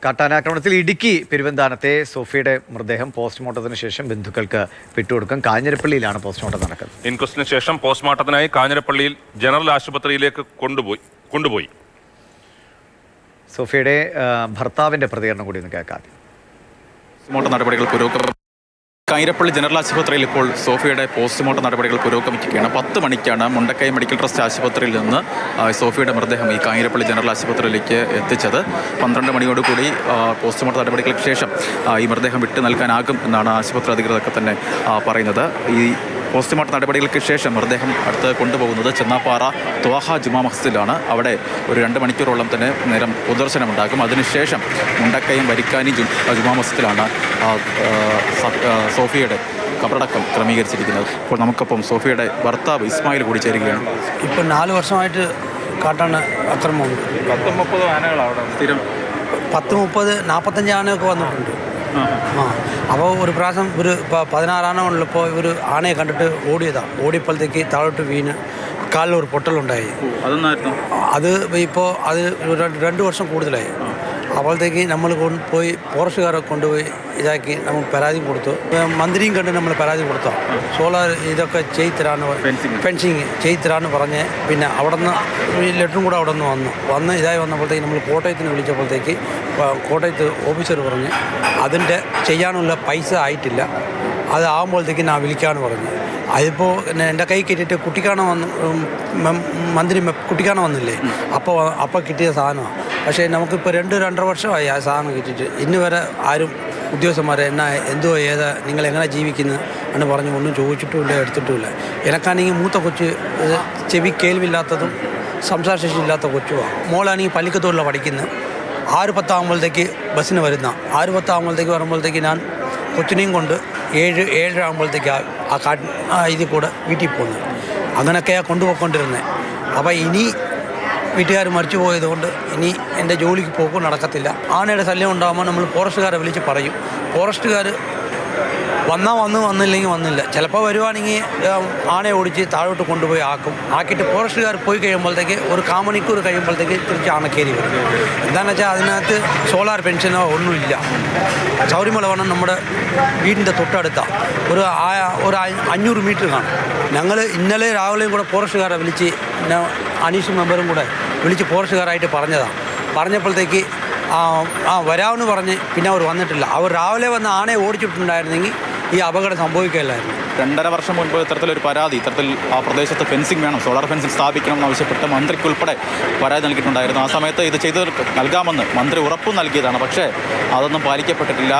കാട്ടാനാക്രമണത്തിൽ ഇടുക്കി പെരുവന്താനത്തെ സോഫിയുടെ മൃതദേഹം പോസ്റ്റ്മോർട്ടത്തിന് ശേഷം ബന്ധുക്കൾക്ക് വിട്ടുകൊടുക്കും. കാഞ്ഞിരപ്പള്ളിയിലാണ് പോസ്റ്റ്മോർട്ടം നടക്കുന്നത്. ഇൻക്വസ്റ്റിന് ശേഷം പോസ്റ്റ്മോർട്ടത്തിനായി കാഞ്ഞിരപ്പള്ളിയിൽ ജനറൽ ആശുപത്രിയിലേക്ക് കൊണ്ടുപോയി. സോഫിയുടെ ഭർത്താവിന്റെ പ്രതികരണം കൂടി ഒന്ന് കേൾക്കാം. പോസ്റ്റ്മോർട്ടം നടപടികൾ പുരോഗമിക്കും. കാഞ്ഞിരപ്പള്ളി ജനറൽ ആശുപത്രിയിൽ ഇപ്പോൾ സോഫിയുടെ പോസ്റ്റ്മോർട്ടം നടപടികൾ പുരോഗമിക്കുകയാണ്. 10 മണിക്കാണ് മുണ്ടക്കൈ മെഡിക്കൽ ട്രസ്റ്റ് ആശുപത്രിയിൽ നിന്ന് സോഫിയുടെ മൃതദേഹം ഈ കാഞ്ഞിരപ്പള്ളി ജനറൽ ആശുപത്രിയിലേക്ക് എത്തിച്ചത്. 12 മണിയോടുകൂടി പോസ്റ്റ്മോർട്ടം നടപടികൾക്ക് ശേഷം ഈ മൃതദേഹം വിട്ടു നൽകാനാകും എന്നാണ് ആശുപത്രി അധികൃതരൊക്കെ തന്നെ പറയുന്നത്. ഈ പോസ്റ്റ്മോർട്ടം നടപടികൾക്ക് ശേഷം മൃതദേഹം അടുത്ത് കൊണ്ടുപോകുന്നത് ചെന്നാപ്പാറ ത്വാഹ ജുമാ മസ്ജിദിലാണ്. അവിടെ ഒരു 2 മണിക്കൂറോളം തന്നെ നേരം പൊതുദർശനമുണ്ടാകും. അതിനുശേഷം മുണ്ടക്കയം വരിക്കാനി ജുമാ മസ്ജിദിലാണ് സോഫിയുടെ കബറടക്കം ക്രമീകരിച്ചിരിക്കുന്നത്. ഇപ്പോൾ നമുക്കൊപ്പം സോഫിയുടെ ഭർത്താവ് ഇസ്മായിൽ കൂടി ചേരുകയാണ്. ഇപ്പോൾ 4 വർഷമായിട്ട് കാട്ടാന അക്രമമുണ്ട്. 30 ആനകളാണ് സ്ഥിരം. 10, 30, 45 ആനയൊക്കെ വന്നിട്ടുണ്ട്. അപ്പോൾ ഒരു പ്രാവശ്യം ഒരു 16 ആന ഉള്ളപ്പോൾ ഇവർ ആനയെ കണ്ടിട്ട് ഓടിയതാണ്. ഓടിയപ്പോഴത്തേക്ക് താഴോട്ട് വീണ് കാലിലൊരു പൊട്ടലുണ്ടായി. അത് ഇപ്പോൾ അത് 2 വർഷം കൂടുതലായി. അപ്പോഴത്തേക്ക് നമ്മൾ പോയി ഫോറസ്റ്റുകാരെ കൊണ്ടുപോയി ഇതാക്കി നമ്മൾ പരാതി കൊടുത്തു. മന്ത്രിയും കണ്ട് നമ്മൾ പരാതി കൊടുത്തു. സോളാർ ഇതൊക്കെ ചെയ്തരാന്ന് ഫെൻസിങ് ചെയ്തരാന്ന് പറഞ്ഞ് പിന്നെ അവിടെ നിന്ന് ഈ ലെറ്ററും കൂടെ അവിടെ നിന്ന് വന്ന് ഇതായി വന്നപ്പോഴത്തേക്ക് നമ്മൾ കോട്ടയത്തിന് വിളിച്ചപ്പോഴത്തേക്ക് കോട്ടയത്ത് ഓഫീസർ പറഞ്ഞ് അതിൻ്റെ ചെയ്യാനുള്ള പൈസ ആയിട്ടില്ല, അത് ആകുമ്പോഴത്തേക്ക് ഞാൻ വിളിക്കാമെന്ന് പറഞ്ഞു. അതിപ്പോൾ എൻ്റെ കൈ കിട്ടിയിട്ട് കുട്ടിക്കാണോ മന്ത്രി കുട്ടിക്കാണോ വന്നില്ലേ, അപ്പോൾ കിട്ടിയ സാധനമാണ്. പക്ഷേ നമുക്കിപ്പോൾ 2-2.5 വർഷമായി ആ സാധനം കിട്ടിയിട്ട് ഇന്ന് വരെ ആരും ഉദ്യോഗസ്ഥന്മാരെ എന്തോ നിങ്ങളെങ്ങനെ ജീവിക്കുന്നു എന്ന് പറഞ്ഞ് ഒന്നും ചോദിച്ചിട്ടുമില്ല, എടുത്തിട്ടുമില്ല. എനക്കാണെങ്കിൽ മൂത്ത കൊച്ച് ചെവി കേൾവില്ലാത്തതും സംസാരശേഷി ഇല്ലാത്ത കൊച്ചുമാണ്. മോളാണെങ്കിൽ പള്ളിക്കത്തോടിലാണ് പഠിക്കുന്നത്. 6:10 ആകുമ്പോഴത്തേക്ക് ബസ്സിന് വരുന്ന 6:10 വരുമ്പോഴത്തേക്ക് ഞാൻ കൊച്ചിനെയും കൊണ്ട് 7 ആകുമ്പോഴത്തേക്ക് ഇതിൽ കൂടെ വീട്ടിൽ പോകുന്നത്. അങ്ങനെയൊക്കെയാണ് കൊണ്ടുപോയിക്കൊണ്ടിരുന്നത്. അപ്പോൾ ഇനി വീട്ടുകാർ മരിച്ചു പോയതുകൊണ്ട് ഇനി എൻ്റെ ജോലിക്ക് പോക്കും നടക്കത്തില്ല. ആനയുടെ ശല്യം ഉണ്ടാകുമ്പോൾ നമ്മൾ ഫോറസ്റ്റുകാരെ വിളിച്ച് പറയും. ഫോറസ്റ്റുകാർ വന്നില്ലെങ്കിൽ വന്നില്ല. ചിലപ്പോൾ വരുവാണെങ്കിൽ ആനയെ ഓടിച്ച് താഴോട്ട് കൊണ്ടുപോയി ആക്കിയിട്ട് ഫോറസ്റ്റുകാർ പോയി കഴിയുമ്പോഴത്തേക്ക് ഒരു 1/4 മണിക്കൂർ കഴിയുമ്പോഴത്തേക്ക് തിരിച്ച് ആനക്കേരി വരും. എന്താണെന്ന് വെച്ചാൽ അതിനകത്ത് സോളാർ പെൻഷനോ ഒന്നുമില്ല. ശബരിമല വണ്ണം നമ്മുടെ വീടിൻ്റെ തൊട്ടടുത്താണ്. ഒരു 500 മീറ്റർ കാണും. ഞങ്ങൾ ഇന്നലെ രാവിലെയും കൂടെ ഫോറസ്റ്റുകാരെ വിളിച്ച് അനീഷ് മെമ്പറും കൂടെ വിളിച്ച് ഫോറസ്റ്റുകാരായിട്ട് പറഞ്ഞപ്പോഴത്തേക്ക് വരാമെന്ന് പറഞ്ഞ് പിന്നെ അവർ വന്നിട്ടില്ല. അവർ രാവിലെ വന്ന് ആനയെ ഓടിച്ചിട്ടുണ്ടായിരുന്നെങ്കിൽ ഈ അപകടം സംഭവിക്കില്ലായിരുന്നു. 2.5 വർഷം മുൻപ് ഇത്തരത്തിലൊരു പരാതി, ഇത്തരത്തിൽ ആ പ്രദേശത്ത് ഫെൻസിങ് വേണം, സോളാർ ഫെൻസിങ് സ്ഥാപിക്കണം എന്നാവശ്യപ്പെട്ട് മന്ത്രിക്കുൾപ്പെടെ പരാതി നൽകിയിട്ടുണ്ടായിരുന്നു. ആ സമയത്ത് ഇത് ചെയ്ത് നൽകാമെന്ന് മന്ത്രി ഉറപ്പും നൽകിയതാണ്. പക്ഷേ അതൊന്നും പാലിക്കപ്പെട്ടിട്ടില്ല.